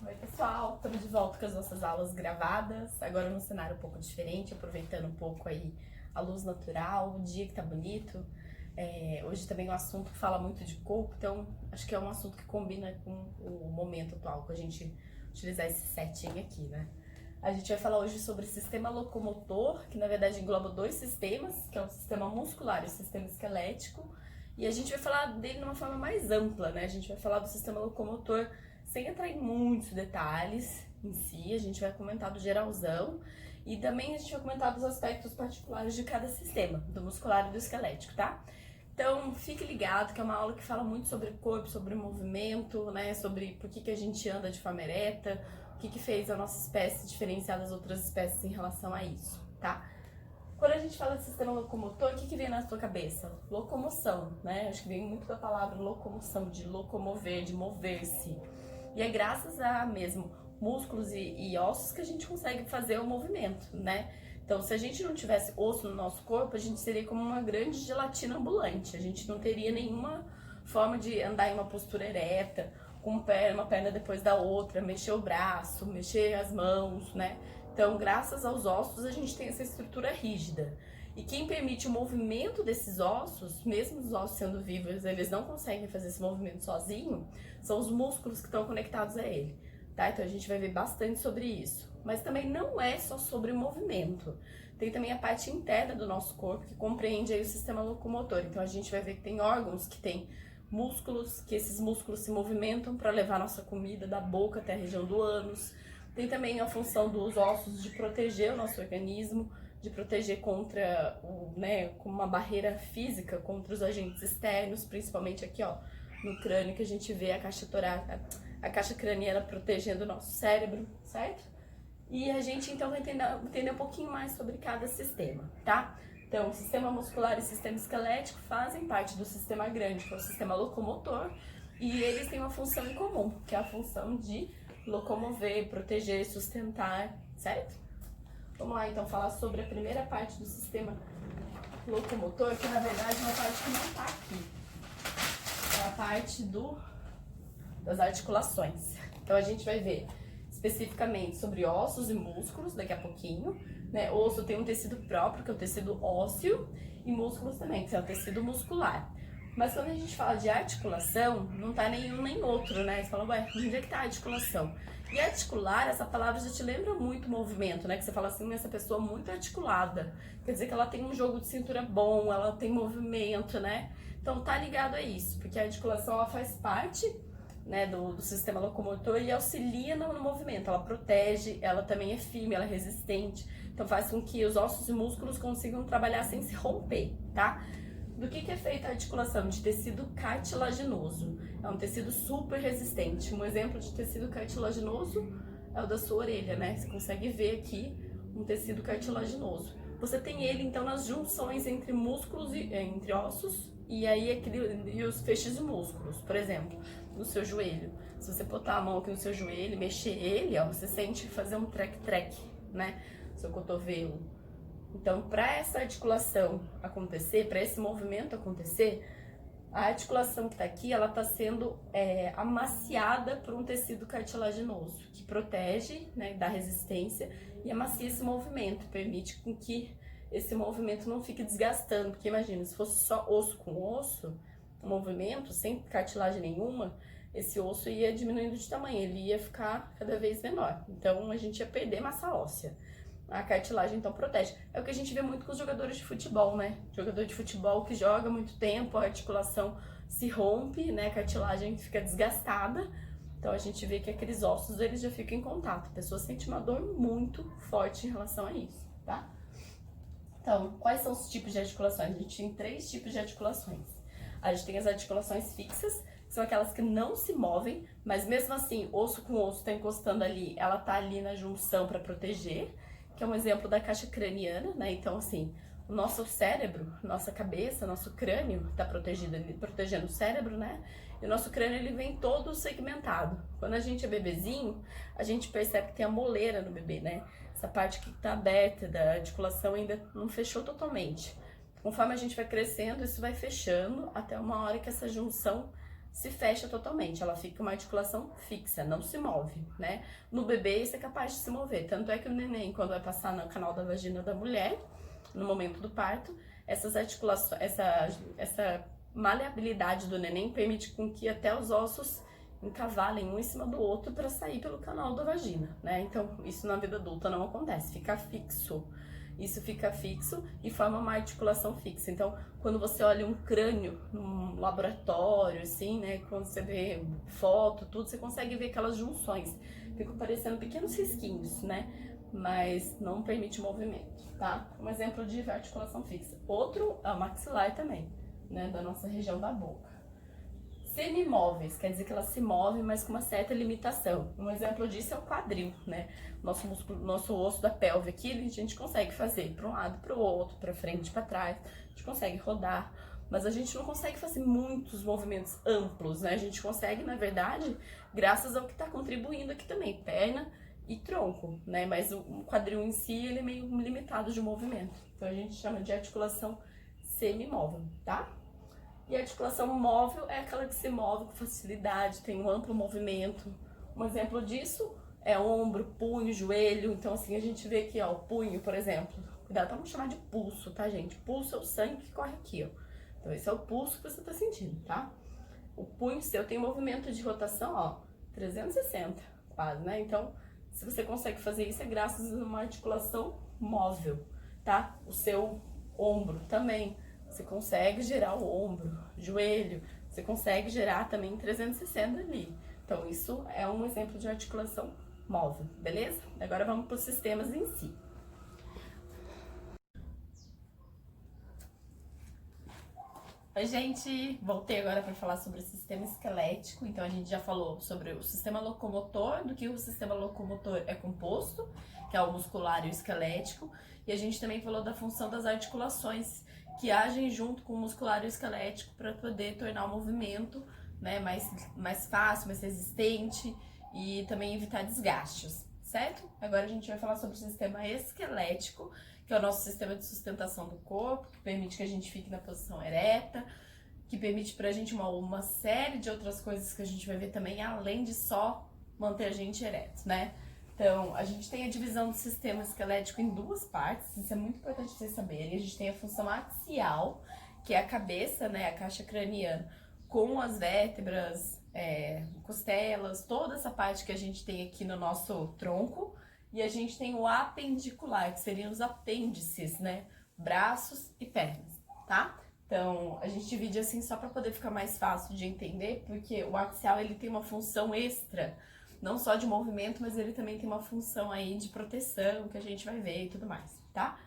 Oi, pessoal, estamos de volta com as nossas aulas gravadas, agora num cenário um pouco diferente, aproveitando um pouco aí a luz natural, o dia que tá bonito. Hoje também é um assunto que fala muito de corpo, então acho que é um assunto que combina com o momento atual, com a gente utilizar esse setting aqui, né? A gente vai falar hoje sobre sistema locomotor, que na verdade engloba dois sistemas, que é o sistema muscular e o sistema esquelético, e a gente vai falar dele de uma forma mais ampla, né? A gente vai falar do sistema locomotor sem entrar em muitos detalhes em si, a gente vai comentar do geralzão e também a gente vai comentar dos aspectos particulares de cada sistema, do muscular e do esquelético, tá? Então fique ligado que é uma aula que fala muito sobre corpo, sobre movimento, né? Sobre por que a gente anda de forma ereta, o que fez a nossa espécie diferenciar das outras espécies em relação a isso, tá? Quando a gente fala de sistema locomotor, o que vem na sua cabeça? Locomoção, né? Acho que vem muito da palavra locomoção, de locomover, de mover-se. E é graças a mesmo músculos e ossos que a gente consegue fazer o movimento, né? Então, se a gente não tivesse osso no nosso corpo, a gente seria como uma grande gelatina ambulante. A gente não teria nenhuma forma de andar em uma postura ereta, com uma perna depois da outra, mexer o braço, mexer as mãos, né? Então, graças aos ossos, a gente tem essa estrutura rígida. E quem permite o movimento desses ossos, mesmo os ossos sendo vivos, eles não conseguem fazer esse movimento sozinho, são os músculos que estão conectados a ele, tá? Então a gente vai ver bastante sobre isso. Mas também não é só sobre o movimento. Tem também a parte interna do nosso corpo que compreende aí o sistema locomotor. Então a gente vai ver que tem órgãos que tem músculos, que esses músculos se movimentam para levar a nossa comida da boca até a região do ânus. Tem também a função dos ossos de proteger o nosso organismo, de proteger contra, como uma barreira física contra os agentes externos, principalmente aqui, ó, no crânio, que a gente vê a caixa torácica, a caixa craniana protegendo o nosso cérebro, certo? E a gente então vai entender um pouquinho mais sobre cada sistema, tá? Então, o sistema muscular e o sistema esquelético fazem parte do sistema grande, que é o sistema locomotor, e eles têm uma função em comum, que é a função de locomover, proteger, sustentar, certo? Vamos lá então falar sobre a primeira parte do sistema locomotor, que na verdade é uma parte que não está aqui. É a parte das articulações. Então a gente vai ver especificamente sobre ossos e músculos daqui a pouquinho, né? O osso tem um tecido próprio, que é o tecido ósseo, e músculos também, que é o tecido muscular. Mas quando a gente fala de articulação, não tá nenhum nem outro, né? Você fala, ué, onde é que tá a articulação? E articular, essa palavra já te lembra muito movimento, né? Que você fala assim, essa pessoa muito articulada. Quer dizer que ela tem um jogo de cintura bom, ela tem movimento, né? Então tá ligado a isso, porque a articulação ela faz parte, né, do sistema locomotor e auxilia no movimento. Ela protege, ela também é firme, ela é resistente. Então faz com que os ossos e músculos consigam trabalhar sem se romper, tá? Do que é feita a articulação? De tecido cartilaginoso. É um tecido super resistente. Um exemplo de tecido cartilaginoso é o da sua orelha, né? Você consegue ver aqui um tecido cartilaginoso. Você tem ele, então, nas junções entre músculos e entre ossos e aí e os feixes de músculos. Por exemplo, no seu joelho. Se você botar a mão aqui no seu joelho e mexer ele, ó, você sente fazer um trec-trec, né? Seu cotovelo. Então, para essa articulação acontecer, para esse movimento acontecer, a articulação que está aqui, ela está sendo amaciada por um tecido cartilaginoso, que protege, né, dá resistência e amacia esse movimento, permite com que esse movimento não fique desgastando, porque imagina, se fosse só osso com osso, o movimento, sem cartilagem nenhuma, esse osso ia diminuindo de tamanho, ele ia ficar cada vez menor, então a gente ia perder massa óssea. A cartilagem então protege. É o que a gente vê muito com os jogadores de futebol, né? Jogador de futebol que joga muito tempo, a articulação se rompe, né? A cartilagem fica desgastada. Então a gente vê que aqueles ossos eles já ficam em contato. A pessoa sente uma dor muito forte em relação a isso, tá? Então, quais são os tipos de articulações? A gente tem 3 tipos de articulações. A gente tem as articulações fixas, que são aquelas que não se movem, mas mesmo assim, osso com osso está encostando ali, ela tá ali na junção para proteger, que é um exemplo da caixa craniana, né? Então, assim, o nosso cérebro, nossa cabeça, nosso crânio está protegendo o cérebro, né? E o nosso crânio, ele vem todo segmentado. Quando a gente é bebezinho, a gente percebe que tem a moleira no bebê, né? Essa parte que está aberta da articulação ainda não fechou totalmente. Conforme a gente vai crescendo, isso vai fechando até uma hora que essa junção se fecha totalmente, ela fica uma articulação fixa, não se move, né? No bebê isso é capaz de se mover, tanto é que o neném, quando vai passar no canal da vagina da mulher, no momento do parto, essas articulações, essa maleabilidade do neném permite com que até os ossos encavalem um em cima do outro para sair pelo canal da vagina, né? Então, isso na vida adulta não acontece, fica fixo. Isso fica fixo e forma uma articulação fixa. Então, quando você olha um crânio num laboratório, assim, né? Quando você vê foto, tudo, você consegue ver aquelas junções. Ficam parecendo pequenos risquinhos, né? Mas não permite movimento, tá? Um exemplo de articulação fixa. Outro é o maxilar também, né? Da nossa região da boca. Semimóveis, quer dizer que ela se move, mas com uma certa limitação. Um exemplo disso é o quadril, né? Nosso músculo, nosso osso da pelve aqui, a gente consegue fazer para um lado, para o outro, para frente, para trás. A gente consegue rodar, mas a gente não consegue fazer muitos movimentos amplos, né? A gente consegue, na verdade, graças ao que está contribuindo aqui também, perna e tronco, né? Mas o quadril em si, ele é meio limitado de movimento. Então a gente chama de articulação semimóvel, tá? E a articulação móvel é aquela que se move com facilidade, tem um amplo movimento. Um exemplo disso é ombro, punho, joelho. Então, assim, a gente vê aqui, ó, o punho, por exemplo. Cuidado pra não chamar de pulso, tá, gente? Pulso é o sangue que corre aqui, ó. Então, esse é o pulso que você tá sentindo, tá? O punho seu tem um movimento de rotação, ó, 360, quase, né? Então, se você consegue fazer isso, é graças a uma articulação móvel, tá? O seu ombro também. Você consegue gerar o ombro, joelho, você consegue gerar também 360 ali. Então, isso é um exemplo de articulação móvel, beleza? Agora vamos para os sistemas em si. Oi, gente! Voltei agora para falar sobre o sistema esquelético. Então, a gente já falou sobre o sistema locomotor, do que o sistema locomotor é composto, que é o muscular e o esquelético. E a gente também falou da função das articulações, que agem junto com o muscular e o esquelético para poder tornar o movimento, né, mais fácil, mais resistente e também evitar desgastes, certo? Agora a gente vai falar sobre o sistema esquelético, que é o nosso sistema de sustentação do corpo, que permite que a gente fique na posição ereta, que permite pra gente uma série de outras coisas que a gente vai ver também, além de só manter a gente ereto, né? Então, a gente tem a divisão do sistema esquelético em duas partes, isso é muito importante vocês saberem. A gente tem a função axial, que é a cabeça, né, a caixa craniana, com as vértebras, costelas, toda essa parte que a gente tem aqui no nosso tronco. E a gente tem o apendicular, que seriam os apêndices, né, braços e pernas, tá? Então, a gente divide assim só para poder ficar mais fácil de entender, porque o axial ele tem uma função extra, não só de movimento, mas ele também tem uma função aí de proteção, que a gente vai ver e tudo mais, tá?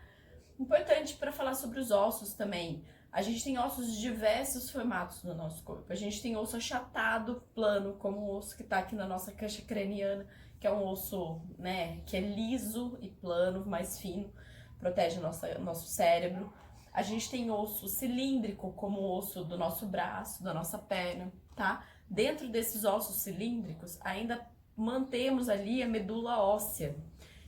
Importante para falar sobre os ossos também. A gente tem ossos de diversos formatos no nosso corpo. A gente tem osso achatado, plano, como o osso que tá aqui na nossa caixa craniana, que é um osso, né, que é liso e plano, mais fino, protege o nosso cérebro. A gente tem osso cilíndrico, como o osso do nosso braço, da nossa perna, tá? Dentro desses ossos cilíndricos, ainda mantemos ali a medula óssea,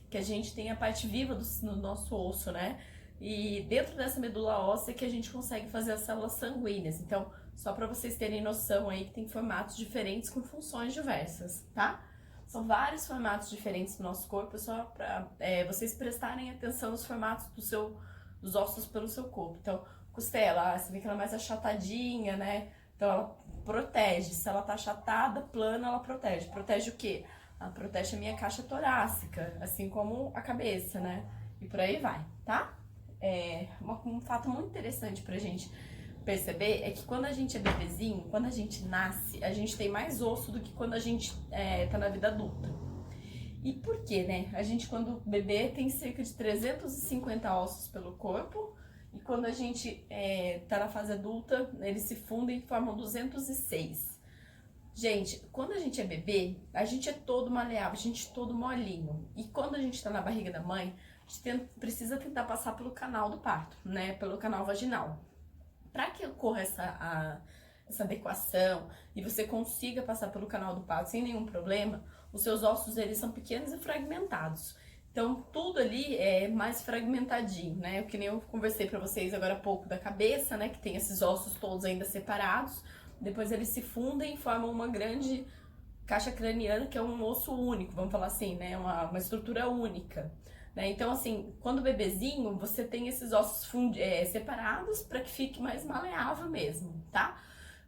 que a gente tem a parte viva do nosso osso, né? E dentro dessa medula óssea que a gente consegue fazer as células sanguíneas. Então, só para vocês terem noção aí que tem formatos diferentes com funções diversas, tá? São vários formatos diferentes do nosso corpo, só para vocês prestarem atenção nos formatos dos ossos pelo seu corpo. Então, costela, você vê que ela é mais achatadinha, né? Então, ela protege. Se ela tá achatada, plana, ela protege. Protege o quê? Ela protege a minha caixa torácica, assim como a cabeça, né? E por aí vai, tá? Um fato muito interessante pra gente perceber é que quando a gente é bebezinho, quando a gente nasce, a gente tem mais osso do que quando a gente tá na vida adulta. E por quê, né? A gente, quando bebê, tem cerca de 350 ossos pelo corpo, e quando a gente tá na fase adulta, eles se fundem e formam 206. Gente, quando a gente é bebê, a gente é todo maleável, a gente é todo molinho. E quando a gente tá na barriga da mãe, a gente precisa tentar passar pelo canal do parto, né? Pelo canal vaginal. Para que ocorra essa adequação e você consiga passar pelo canal do parto sem nenhum problema, os seus ossos eles são pequenos e fragmentados. Então, tudo ali é mais fragmentadinho, né? Que nem eu conversei para vocês agora há pouco da cabeça, né? Que tem esses ossos todos ainda separados. depois eles se fundem e formam uma grande caixa craniana, que é um osso único, vamos falar assim, né? Uma estrutura única. Né? Então, assim, quando bebezinho, você tem esses ossos separados para que fique mais maleável mesmo, tá?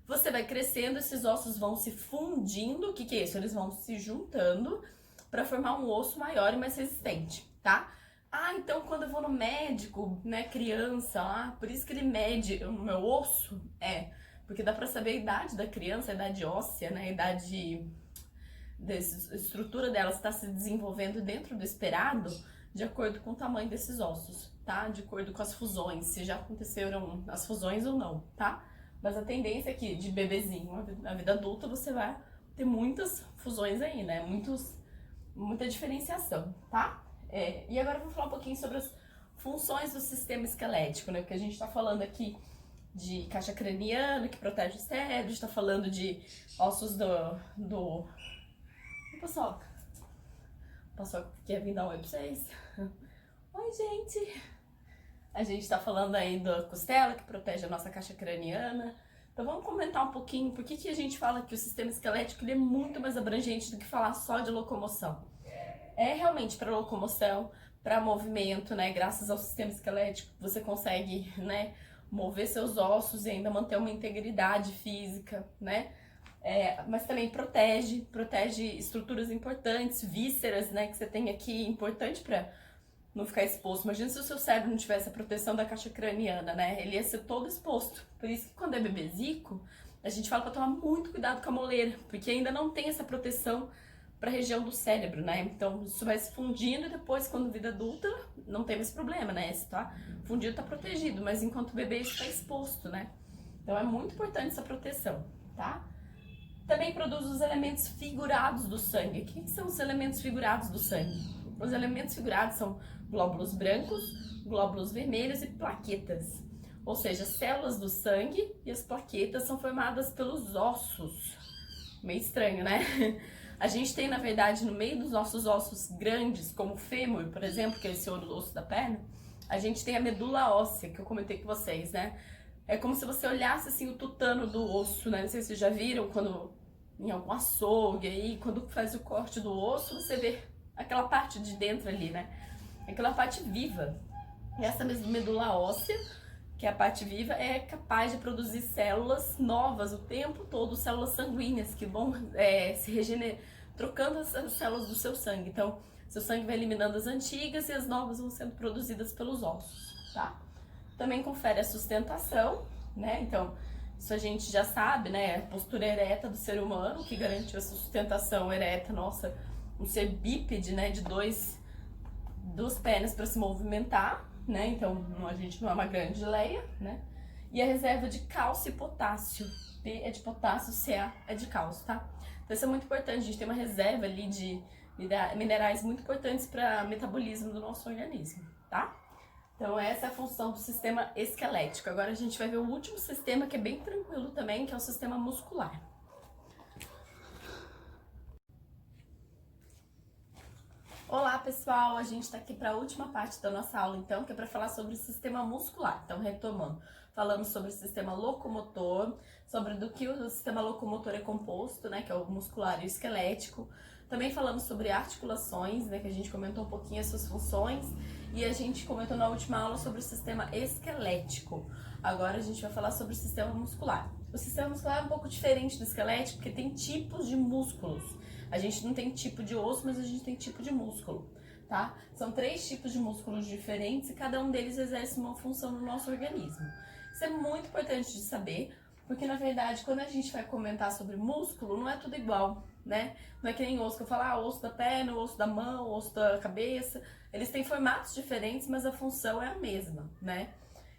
Você vai crescendo, esses ossos vão se fundindo, o que é isso? Eles vão se juntando para formar um osso maior e mais resistente, tá? Ah, então quando eu vou no médico, né, criança lá, por isso que ele mede o meu osso? Porque dá pra saber a idade da criança, a idade óssea, né, a idade da estrutura dela está se desenvolvendo dentro do esperado de acordo com o tamanho desses ossos, tá? De acordo com as fusões, se já aconteceram as fusões ou não, tá? Mas a tendência é que de bebezinho na vida adulta você vai ter muitas fusões aí, né? Muita diferenciação, tá? E agora eu vou falar um pouquinho sobre as funções do sistema esquelético, né? Porque a gente tá falando aqui de caixa craniana, que protege o cérebro, a gente tá falando de ossos do... Paçoca. Paçoca quer vir dar um oi pra vocês? Oi, gente! A gente tá falando aí da costela, que protege a nossa caixa craniana. Então vamos comentar um pouquinho por que a gente fala que o sistema esquelético ele é muito mais abrangente do que falar só de locomoção. É realmente para locomoção, para movimento, né? Graças ao sistema esquelético você consegue, né, mover seus ossos e ainda manter uma integridade física, né? Mas também protege estruturas importantes, vísceras, né, que você tem aqui, importante para não ficar exposto. Imagina se o seu cérebro não tivesse a proteção da caixa craniana, né? Ele ia ser todo exposto. Por isso que quando é bebezico, a gente fala para tomar muito cuidado com a moleira, porque ainda não tem essa proteção para a região do cérebro, né? Então isso vai se fundindo e depois, quando vida adulta, não tem mais problema, né? Se tá fundido, tá protegido, mas enquanto bebê isso está exposto, né? Então é muito importante essa proteção, tá? Também produz os elementos figurados do sangue. O que são os elementos figurados do sangue? Os elementos figurados são glóbulos brancos, glóbulos vermelhos e plaquetas. Ou seja, células do sangue e as plaquetas são formadas pelos ossos. Meio estranho, né? A gente tem, na verdade, no meio dos nossos ossos grandes, como o fêmur, por exemplo, que é esse osso da perna, a gente tem a medula óssea, que eu comentei com vocês, né? É como se você olhasse assim o tutano do osso, né? Não sei se vocês já viram quando em algum açougue aí, quando faz o corte do osso, você vê aquela parte de dentro ali, né? Aquela parte viva. E essa mesma medula óssea, que é a parte viva, é capaz de produzir células novas o tempo todo, células sanguíneas, que vão se regenerar, trocando as células do seu sangue. Então, seu sangue vai eliminando as antigas e as novas vão sendo produzidas pelos ossos, tá? Também confere a sustentação, né? Então, isso a gente já sabe, né? A postura ereta do ser humano, que garante a sustentação ereta, nossa, um ser bípede, né? De duas pernas para se movimentar, né? Então, a gente não é uma grande geleia, né? E a reserva de cálcio e potássio. P é de potássio, Ca é de cálcio, tá? Então, isso é muito importante. A gente tem uma reserva ali de minerais muito importantes para o metabolismo do nosso organismo, tá? Então essa é a função do sistema esquelético. Agora a gente vai ver o último sistema, que é bem tranquilo também, que é o sistema muscular. Olá pessoal, a gente está aqui para a última parte da nossa aula então, que é para falar sobre o sistema muscular. Então retomando, falamos sobre o sistema locomotor, sobre do que o sistema locomotor é composto, né, que é o muscular e o esquelético. Também falamos sobre articulações, né, que a gente comentou um pouquinho as suas funções, e a gente comentou na última aula sobre o sistema esquelético. Agora a gente vai falar sobre o sistema muscular. O sistema muscular é um pouco diferente do esquelético, porque tem tipos de músculos. A gente não tem tipo de osso, mas a gente tem tipo de músculo, tá? São 3 tipos de músculos diferentes e cada um deles exerce uma função no nosso organismo. Isso é muito importante de saber, porque na verdade, quando a gente vai comentar sobre músculo, não é tudo igual, né? Não é que nem osso, que eu falo, osso da perna, osso da mão, osso da cabeça. Eles têm formatos diferentes, mas a função é a mesma, né?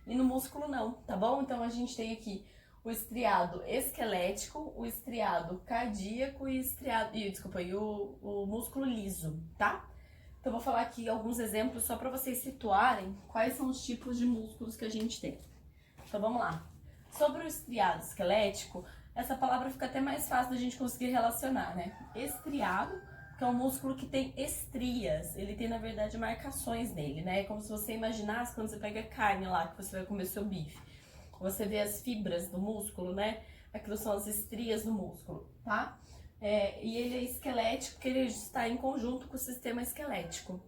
E no músculo não, tá bom? Então a gente tem aqui o estriado esquelético, o estriado cardíaco e o músculo liso, tá? Então vou falar aqui alguns exemplos só para vocês situarem quais são os tipos de músculos que a gente tem. Então vamos lá. Sobre o estriado esquelético, essa palavra fica até mais fácil da gente conseguir relacionar, né? Estriado, que é um músculo que tem estrias, ele tem na verdade marcações nele, né? É como se você imaginasse quando você pega carne lá, que você vai comer seu bife. Você vê as fibras do músculo, né? Aquilo são as estrias do músculo, tá? E ele é esquelético porque ele está em conjunto com o sistema esquelético.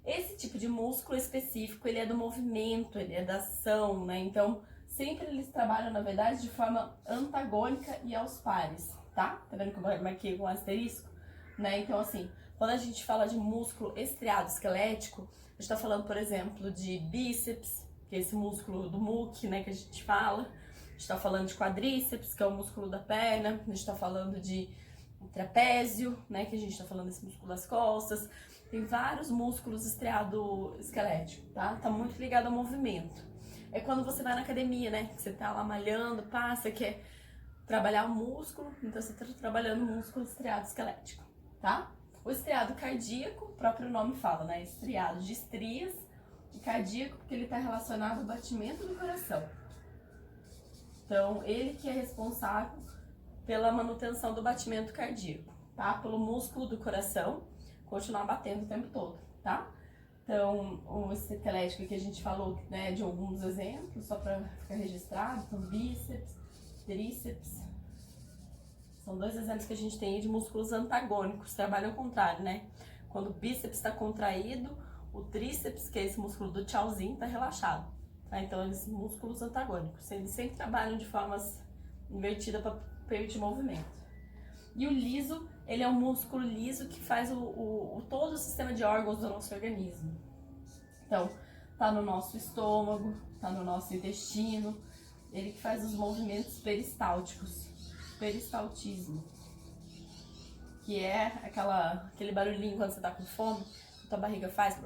Esse tipo de músculo específico, ele é do movimento, ele é da ação, né? Então, sempre eles trabalham, na verdade, de forma antagônica e aos pares, tá? Tá vendo que eu marquei com um asterisco? Né? Então, assim, quando a gente fala de músculo estriado esquelético, a gente tá falando, por exemplo, de bíceps, que é esse músculo do muque, né, que a gente fala. A gente tá falando de quadríceps, que é o músculo da perna. A gente tá falando de trapézio, né, que a gente tá falando desse músculo das costas. Tem vários músculos estriado esquelético, tá? Tá muito ligado ao movimento. É quando você vai na academia, né, que você tá lá malhando, você quer trabalhar o músculo, então você tá trabalhando o músculo estriado esquelético, tá? O estriado cardíaco, o próprio nome fala, né? Estriado de estrias e cardíaco, porque ele está relacionado ao batimento do coração. Então, ele que é responsável pela manutenção do batimento cardíaco, tá? Pelo músculo do coração continuar batendo o tempo todo, tá? Então, o esquelético que a gente falou, né, de alguns exemplos, só para ficar registrado, então bíceps, tríceps. São dois exemplos que a gente tem de músculos antagônicos, trabalham ao contrário, né? Quando o bíceps está contraído, o tríceps, que é esse músculo do tchauzinho, está relaxado. Tá? Então, eles músculos antagônicos. Eles sempre trabalham de formas invertidas para permitir movimento. E o liso, ele é um músculo liso que faz todo o sistema de órgãos do nosso organismo. Então, tá no nosso estômago, tá no nosso intestino, ele que faz os movimentos peristálticos. Peristaltismo, que é aquele barulhinho quando você tá com fome, a tua barriga faz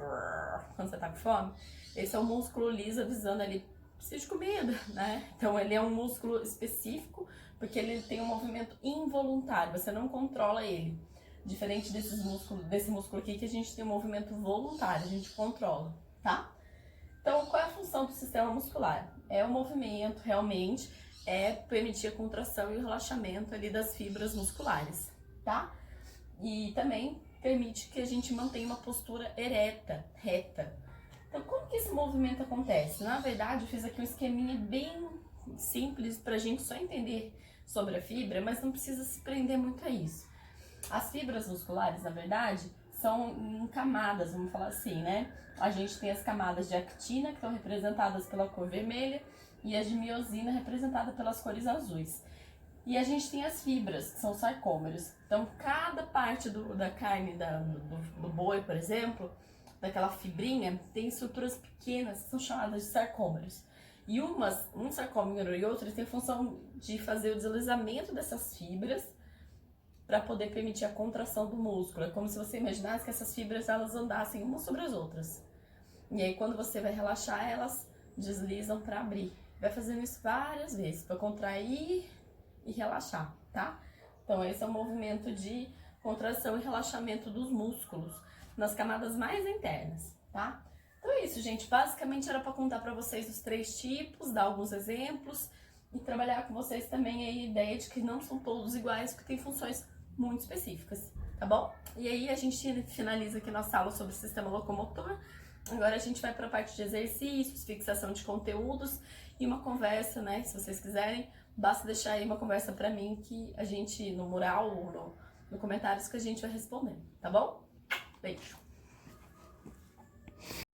quando você tá com fome. Esse é o músculo liso avisando ali, precisa de comida, né? Então ele é um músculo específico porque ele tem um movimento involuntário, você não controla ele. Diferente desse músculo aqui que a gente tem um movimento voluntário, a gente controla, tá? Então qual é a função do sistema muscular? É o movimento realmente, é permitir a contração e o relaxamento ali das fibras musculares, tá? E também permite que a gente mantenha uma postura ereta, reta. Então, como que esse movimento acontece? Na verdade, eu fiz aqui um esqueminha bem simples pra gente só entender sobre a fibra, mas não precisa se prender muito a isso. As fibras musculares, na verdade, são em camadas, vamos falar assim, né? A gente tem as camadas de actina, que estão representadas pela cor vermelha, e as de miosina, representada pelas cores azuis. E a gente tem as fibras, que são sarcômeros. Então, cada parte da carne do boi, por exemplo, daquela fibrinha, tem estruturas pequenas, que são chamadas de sarcômeros. E um sarcômero e outro tem a função de fazer o deslizamento dessas fibras para poder permitir a contração do músculo. É como se você imaginasse que essas fibras elas andassem umas sobre as outras. E aí, quando você vai relaxar, elas deslizam para abrir. Vai fazendo isso várias vezes, para contrair e relaxar, tá? Então, esse é o movimento de contração e relaxamento dos músculos nas camadas mais internas, tá? Então é isso, gente. Basicamente era para contar para vocês os 3 tipos, dar alguns exemplos e trabalhar com vocês também a ideia de que não são todos iguais, porque tem funções muito específicas, tá bom? E aí a gente finaliza aqui nossa aula sobre o sistema locomotor. Agora a gente vai para a parte de exercícios, fixação de conteúdos e uma conversa, né? Se vocês quiserem, basta deixar aí uma conversa para mim que a gente, no mural ou no comentários, que a gente vai responder, tá bom? Beijo!